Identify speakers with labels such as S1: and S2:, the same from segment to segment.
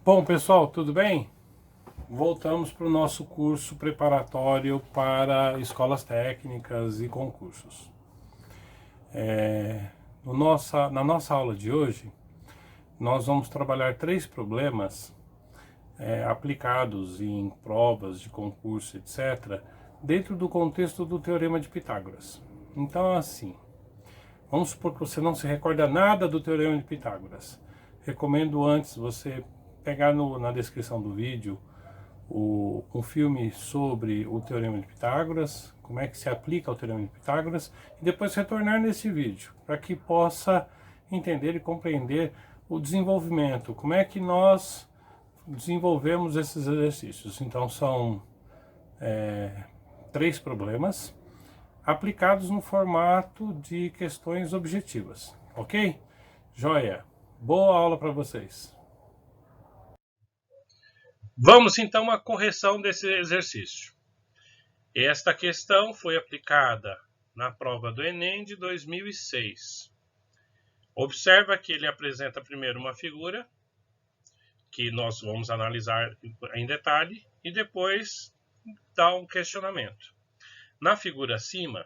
S1: Bom, pessoal, tudo bem? Voltamos para o nosso curso preparatório para escolas técnicas e concursos. Na nossa aula de hoje, nós vamos trabalhar 3 problemas aplicados em provas de concurso, etc., dentro do contexto do Teorema de Pitágoras. Então, assim, vamos supor que você não se recorda nada do Teorema de Pitágoras. Recomendo antes você pegar na descrição do vídeo um filme sobre o Teorema de Pitágoras, como é que se aplica ao Teorema de Pitágoras, e depois retornar nesse vídeo, para que possa entender e compreender o desenvolvimento, como é que nós desenvolvemos esses exercícios. Então são 3 problemas aplicados no formato de questões objetivas, ok? Joia! Boa aula para vocês! Vamos então à correção desse exercício. Esta questão foi aplicada na prova do Enem de 2006. Observa que ele apresenta primeiro uma figura, que nós vamos analisar em detalhe, e depois dá um questionamento. Na figura acima,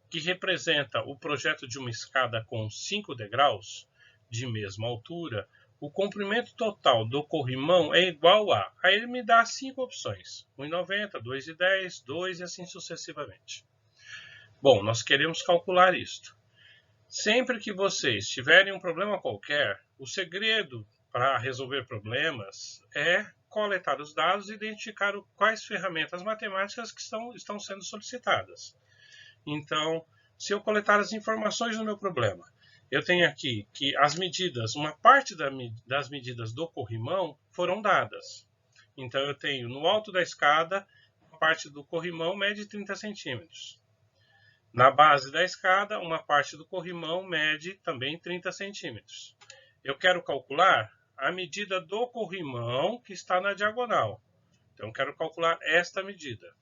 S1: que representa o projeto de uma escada com 5 degraus, de mesma altura, o comprimento total do corrimão é igual a... Aí ele me dá 5 opções. 1,90, 2,10, 2 e assim sucessivamente. Bom, nós queremos calcular isto. Sempre que vocês tiverem um problema qualquer, o segredo para resolver problemas é coletar os dados e identificar quais ferramentas matemáticas que estão sendo solicitadas. Então, se eu coletar as informações do meu problema, eu tenho aqui que as medidas, uma parte das medidas do corrimão foram dadas. Então, eu tenho no alto da escada, a parte do corrimão mede 30 centímetros. Na base da escada, uma parte do corrimão mede também 30 centímetros. Eu quero calcular a medida do corrimão que está na diagonal. Então, eu quero calcular esta medida.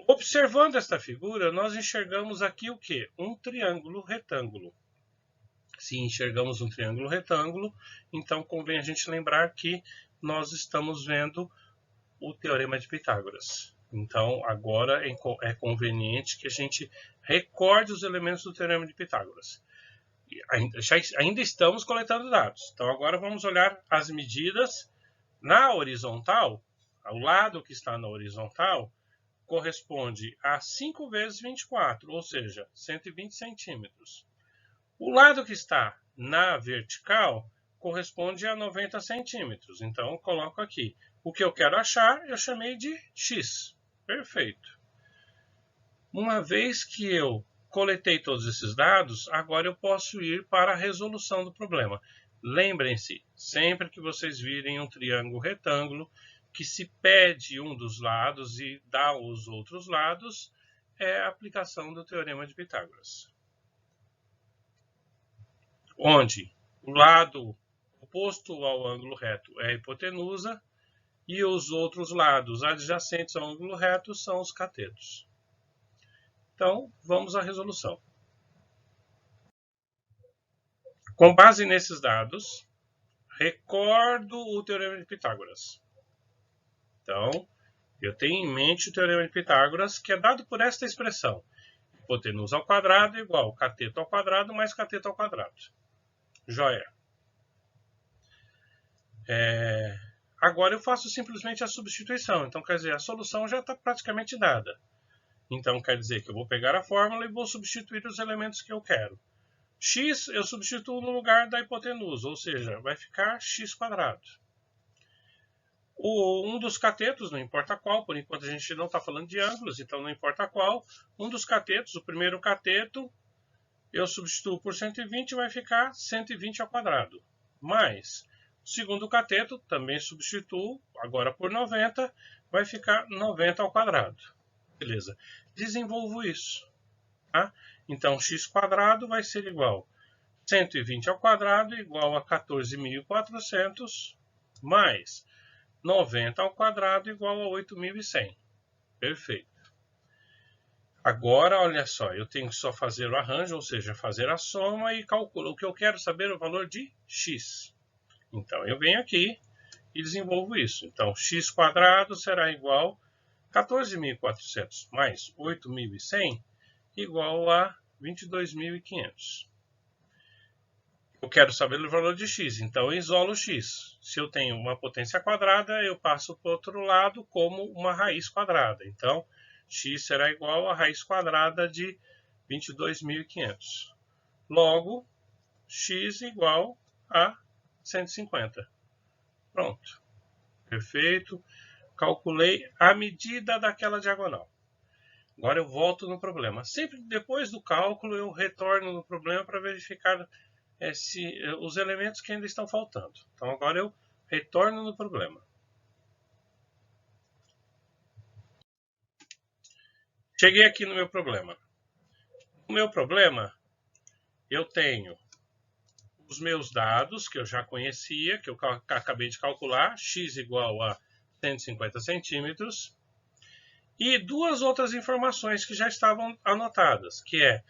S1: Observando esta figura, nós enxergamos aqui o quê? Um triângulo retângulo. Se enxergamos um triângulo retângulo, então convém a gente lembrar que nós estamos vendo o Teorema de Pitágoras. Então, agora é conveniente que a gente recorde os elementos do Teorema de Pitágoras. Ainda estamos coletando dados. Então, agora vamos olhar as medidas na horizontal, ao lado que está na horizontal, corresponde a 5 vezes 24, ou seja, 120 centímetros. O lado que está na vertical corresponde a 90 centímetros. Então, eu coloco aqui. O que eu quero achar, eu chamei de x. Perfeito. Uma vez que eu coletei todos esses dados, agora eu posso ir para a resolução do problema. Lembrem-se, sempre que vocês virem um triângulo retângulo, que se pede um dos lados e dá os outros lados, é a aplicação do Teorema de Pitágoras. Onde o lado oposto ao ângulo reto é a hipotenusa e os outros lados adjacentes ao ângulo reto são os catetos. Então, vamos à resolução. Com base nesses dados, recordo o Teorema de Pitágoras. Então, eu tenho em mente o Teorema de Pitágoras, que é dado por esta expressão. Hipotenusa ao quadrado igual cateto ao quadrado mais cateto ao quadrado. Joia. Agora eu faço simplesmente a substituição. Então, quer dizer, a solução já está praticamente dada. Então, quer dizer que eu vou pegar a fórmula e vou substituir os elementos que eu quero. X eu substituo no lugar da hipotenusa, ou seja, vai ficar x quadrado. Um dos catetos, não importa qual, por enquanto a gente não está falando de ângulos, então não importa qual. Um dos catetos, o primeiro cateto, eu substituo por 120 e vai ficar 120 ao quadrado. Mais o segundo cateto, também substituo, agora por 90, vai ficar 90 ao quadrado. Beleza. Desenvolvo isso. Tá? Então, x quadrado vai ser igual a 120 ao quadrado igual a 14.400 mais 90 ao quadrado igual a 8.100. Perfeito. Agora, olha só, eu tenho que só fazer o arranjo, ou seja, fazer a soma e calculo. O que eu quero saber é o valor de x. Então, eu venho aqui e desenvolvo isso. Então, x² será igual a 14.400 mais 8.100 igual a 22.500. Eu quero saber o valor de x, então eu isolo x. Se eu tenho uma potência quadrada, eu passo para o outro lado como uma raiz quadrada. Então, x será igual a raiz quadrada de 22.500. Logo, x igual a 150. Pronto. Perfeito. Calculei a medida daquela diagonal. Agora eu volto no problema. Sempre depois do cálculo eu retorno no problema para verificar os elementos que ainda estão faltando. Então agora eu retorno no problema. Cheguei aqui no meu problema. No meu problema, eu tenho os meus dados, que eu já conhecia, que eu acabei de calcular, x igual a 150 centímetros, e duas outras informações que já estavam anotadas, que é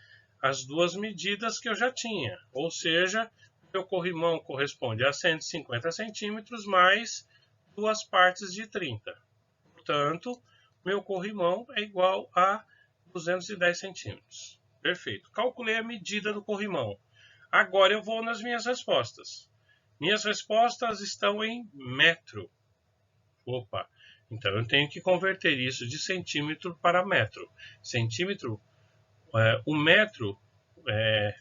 S1: as duas medidas que eu já tinha, ou seja, meu corrimão corresponde a 150 centímetros mais duas partes de 30. Portanto, meu corrimão é igual a 210 centímetros. Perfeito. Calculei a medida do corrimão. Agora eu vou nas minhas respostas. Minhas respostas estão em metro. Opa! Então eu tenho que converter isso de centímetro para metro. Centímetro, o metro,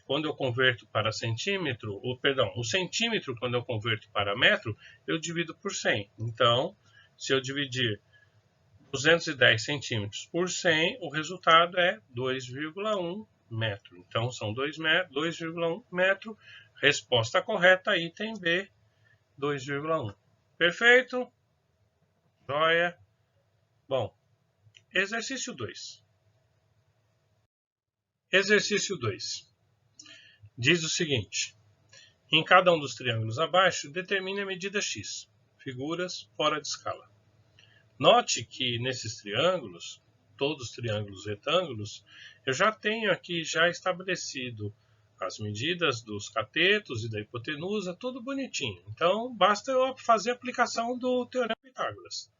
S1: quando eu converto para centímetro, o centímetro, quando eu converto para metro, eu divido por 100. Então, se eu dividir 210 centímetros por 100, o resultado é 2,1 metro. Então, são 2,1 metro. Resposta correta, item B, 2,1. Perfeito? Joia. Bom, exercício 2. Exercício 2. Diz o seguinte. Em cada um dos triângulos abaixo, determine a medida x. Figuras fora de escala. Note que nesses triângulos, todos triângulos retângulos, eu já tenho aqui já estabelecido as medidas dos catetos e da hipotenusa, tudo bonitinho. Então, basta eu fazer a aplicação do Teorema de Pitágoras.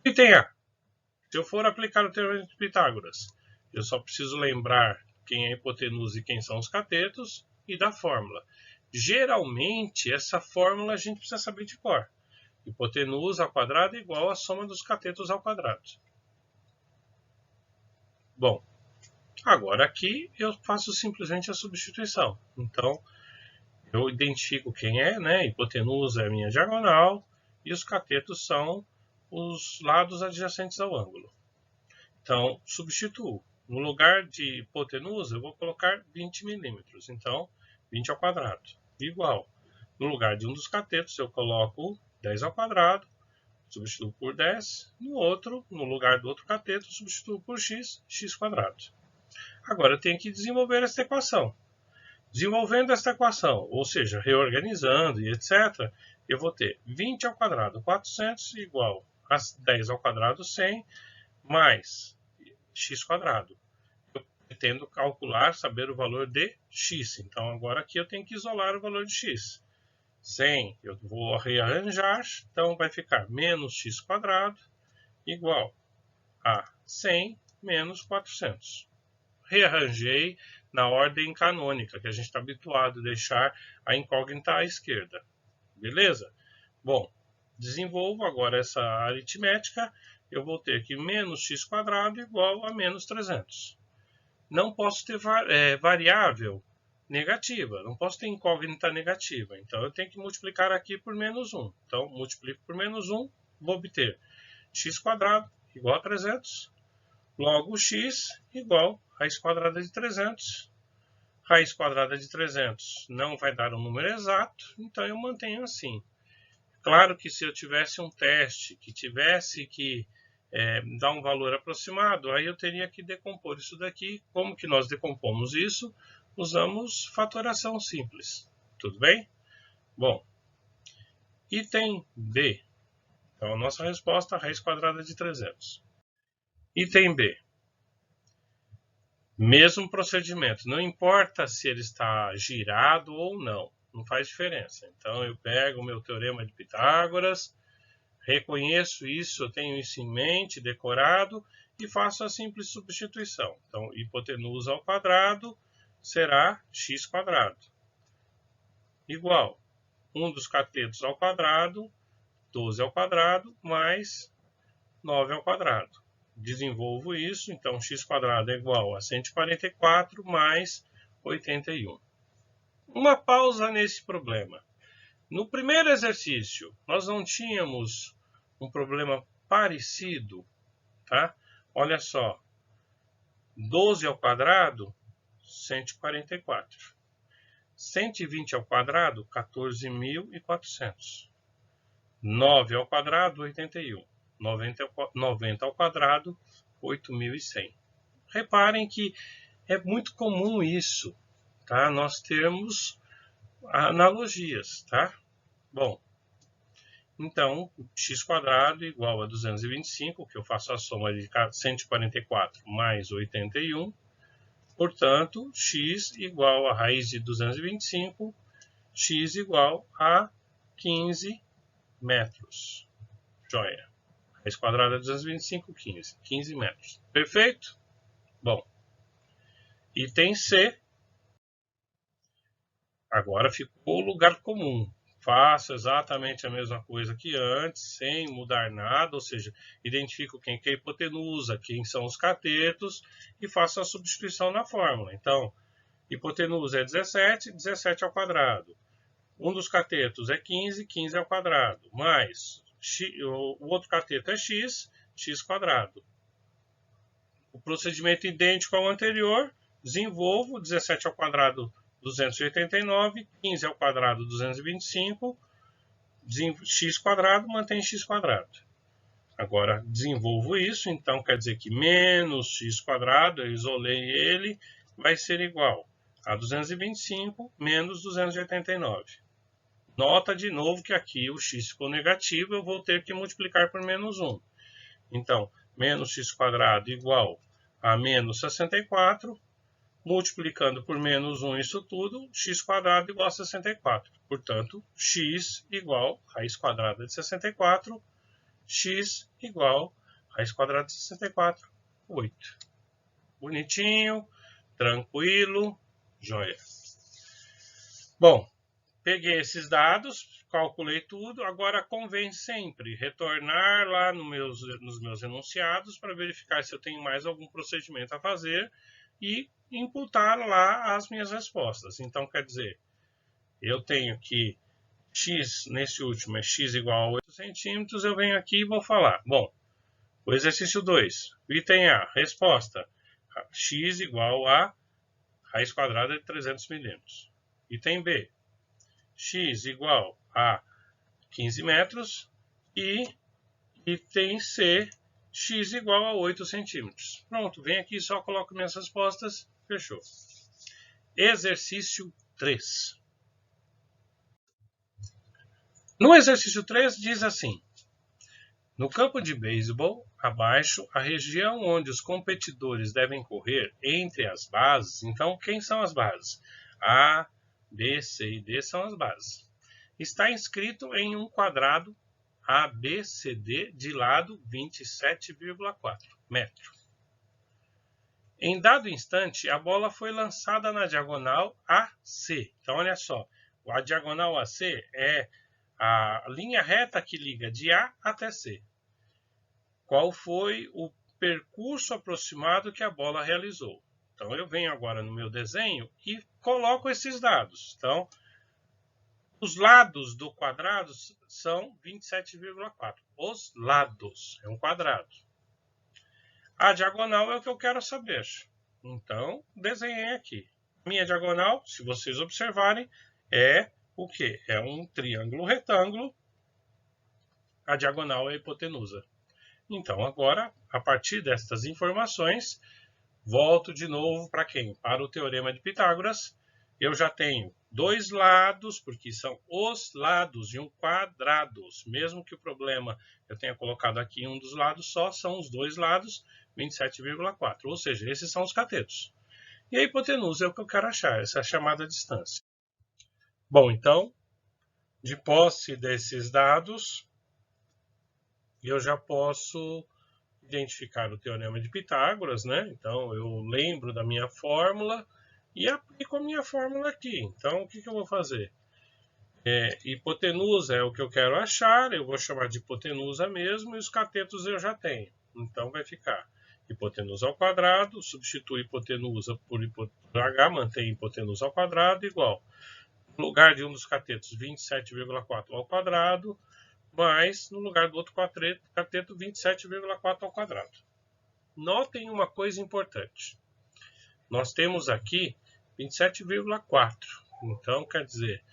S1: Item A. Se eu for aplicar o Teorema de Pitágoras, eu só preciso lembrar quem é a hipotenusa e quem são os catetos e da fórmula. Geralmente, essa fórmula a gente precisa saber de cor. Hipotenusa ao quadrado é igual à soma dos catetos ao quadrado. Bom, agora aqui eu faço simplesmente a substituição. Então, eu identifico quem é, né? Hipotenusa é a minha diagonal e os catetos são os lados adjacentes ao ângulo. Então, substituo. No lugar de hipotenusa, eu vou colocar 20 milímetros. Então, 20 ao quadrado. Igual. No lugar de um dos catetos, eu coloco 10 ao quadrado, substituo por 10. No outro, no lugar do outro cateto, substituo por x, x quadrado. Agora, eu tenho que desenvolver esta equação. Desenvolvendo esta equação, ou seja, reorganizando e etc., eu vou ter 20 ao quadrado 400 igual a 10 ao quadrado 100 mais x quadrado. Eu pretendo calcular, saber o valor de x. Então, agora aqui eu tenho que isolar o valor de x. 100 eu vou rearranjar, então vai ficar menos x quadrado igual a 100 menos 400. Rearranjei na ordem canônica, que a gente está habituado a deixar a incógnita à esquerda. Beleza? Bom, desenvolvo agora essa aritmética, eu vou ter que menos x quadrado igual a menos 300. Não posso ter variável negativa, não posso ter incógnita negativa, então eu tenho que multiplicar aqui por menos 1. Então, multiplico por menos 1, vou obter x quadrado igual a 300, logo x igual a raiz quadrada de 300. Raiz quadrada de 300 não vai dar um número exato, então eu mantenho assim. Claro que se eu tivesse um teste que tivesse que dar um valor aproximado, aí eu teria que decompor isso daqui. Como que nós decompomos isso? Usamos fatoração simples. Tudo bem? Bom, item B. Então, a nossa resposta é a raiz quadrada de 300. Item B. Mesmo procedimento. Não importa se ele está girado ou não. não faz diferença. Então eu pego o meu teorema de Pitágoras, reconheço isso, eu tenho isso em mente, decorado, e faço a simples substituição. Então, hipotenusa ao quadrado será x quadrado, igual 1 dos catetos ao quadrado, 12 ao quadrado, mais 9 ao quadrado. Desenvolvo isso, então x quadrado é igual a 144 mais 81. Uma pausa nesse problema. No primeiro exercício, nós não tínhamos um problema parecido, tá? Olha só, 12 ao quadrado, 144. 120 ao quadrado, 14.400. 9 ao quadrado, 81. 90 ao quadrado, 8.100. Reparem que é muito comum isso, tá? Nós temos analogias, tá? Bom, então, x quadrado igual a 225, que eu faço a soma de 144 mais 81. Portanto, x igual a raiz de 225, x igual a 15 metros. Joia. Raiz quadrada é 225, 15 metros. Perfeito? Bom, item C. Agora ficou o lugar comum. Faço exatamente a mesma coisa que antes, sem mudar nada, ou seja, identifico quem que é a hipotenusa, quem são os catetos, e faço a substituição na fórmula. Então, hipotenusa é 17, 17 ao quadrado. Um dos catetos é 15, 15 ao quadrado, mais o outro cateto é x, x quadrado. O procedimento idêntico ao anterior, desenvolvo 17 ao quadrado, 289, 15 ao quadrado, 225, x quadrado mantém x quadrado. Agora, desenvolvo isso, então quer dizer que menos x quadrado, eu isolei ele, vai ser igual a 225 menos 289. Nota de novo que aqui o x ficou negativo, eu vou ter que multiplicar por menos 1. Então, menos x quadrado igual a menos 64, multiplicando por menos 1 isso tudo, x quadrado igual a 64. Portanto, x igual a raiz quadrada de 64, x igual a raiz quadrada de 64, 8. Bonitinho, tranquilo, joia. Bom, peguei esses dados, calculei tudo, agora convém sempre retornar lá nos meus enunciados para verificar se eu tenho mais algum procedimento a fazer e imputar lá as minhas respostas. Então, quer dizer, eu tenho que x, nesse último, é x igual a 8 centímetros, eu venho aqui e vou falar. Bom, o exercício 2, item A, resposta, x igual a raiz quadrada de 300 milímetros. Item B, x igual a 15 metros e item C, x igual a 8 centímetros. Pronto, vem aqui, só coloco minhas respostas, fechou. Exercício 3. No exercício 3 diz assim: no campo de beisebol, abaixo, a região onde os competidores devem correr entre as bases. Então, quem são as bases? A, B, C e D são as bases. Está inscrito em um quadrado ABCD de lado 27,4 metros. Em dado instante, a bola foi lançada na diagonal AC. Então, olha só, a diagonal AC é a linha reta que liga de A até C. Qual foi o percurso aproximado que a bola realizou? Então, eu venho agora no meu desenho e coloco esses dados. Então, os lados do quadrado são 27,4. Os lados é um quadrado. A diagonal é o que eu quero saber. Então, desenhei aqui. Minha diagonal, se vocês observarem, é o quê? É um triângulo retângulo. A diagonal é a hipotenusa. Então, agora, a partir destas informações, volto de novo para quem? Para o teorema de Pitágoras. Eu já tenho dois lados, porque são os lados de um quadrado. Mesmo que o problema eu tenha colocado aqui um dos lados só, são os dois lados, 27,4. Ou seja, esses são os catetos. E a hipotenusa é o que eu quero achar, essa chamada distância. Bom, então, de posse desses dados, eu já posso identificar o teorema de Pitágoras, né? Então, eu lembro da minha fórmula e aplico a minha fórmula aqui. Então, o que eu vou fazer? Hipotenusa é o que eu quero achar, eu vou chamar de hipotenusa mesmo, e os catetos eu já tenho. Então, vai ficar hipotenusa ao quadrado, substitui hipotenusa por h, mantém hipotenusa ao quadrado, igual, no lugar de um dos catetos, 27,4 ao quadrado, mais, no lugar do outro cateto, 27,4 ao quadrado. Notem uma coisa importante. Nós temos aqui 27,4. Então, quer dizer,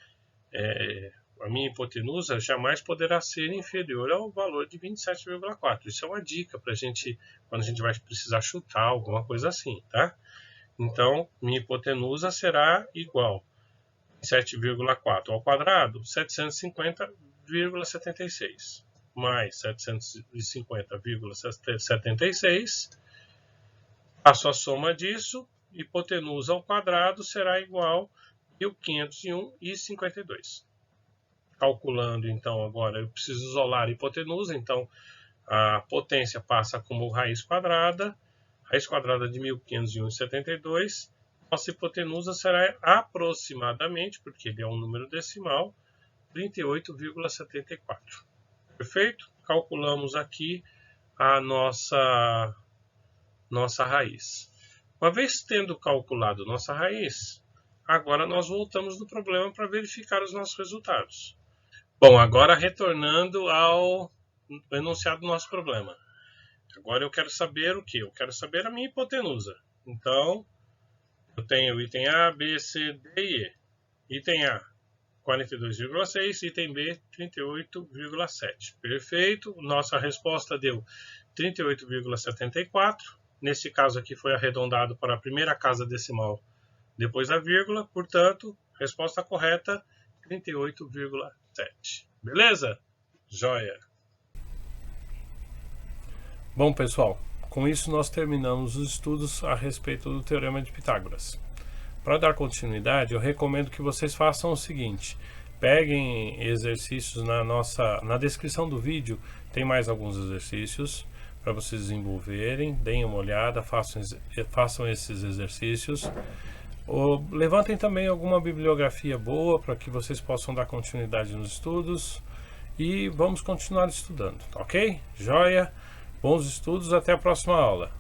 S1: a minha hipotenusa jamais poderá ser inferior ao valor de 27,4. Isso é uma dica para a gente, quando a gente vai precisar chutar alguma coisa assim, tá? Então, minha hipotenusa será igual a 7,4 ao quadrado, 750,76, mais 750,76. Faço a soma disso, hipotenusa ao quadrado será igual a 1501,52. Calculando, então, agora eu preciso isolar a hipotenusa, então a potência passa como raiz quadrada de 1501,72. Nossa hipotenusa será aproximadamente, porque ele é um número decimal, 38,74. Perfeito? Calculamos aqui a nossa raiz. Uma vez tendo calculado nossa raiz, agora nós voltamos no problema para verificar os nossos resultados. Bom, agora retornando ao enunciado do nosso problema. Agora eu quero saber o que? Eu quero saber a minha hipotenusa. Então, eu tenho item A, B, C, D e E. Item A, 42,6, item B, 38,7. Perfeito, nossa resposta deu 38,74. Nesse caso aqui foi arredondado para a primeira casa decimal depois da vírgula, portanto, resposta correta, 38,7. Beleza? Joia! Bom, pessoal, com isso nós terminamos os estudos a respeito do Teorema de Pitágoras. Para dar continuidade, eu recomendo que vocês façam o seguinte: peguem exercícios na descrição do vídeo, tem mais alguns exercícios para vocês desenvolverem, deem uma olhada, façam esses exercícios. Levantem também alguma bibliografia boa para que vocês possam dar continuidade nos estudos e vamos continuar estudando, ok? Joia? Bons estudos, até a próxima aula.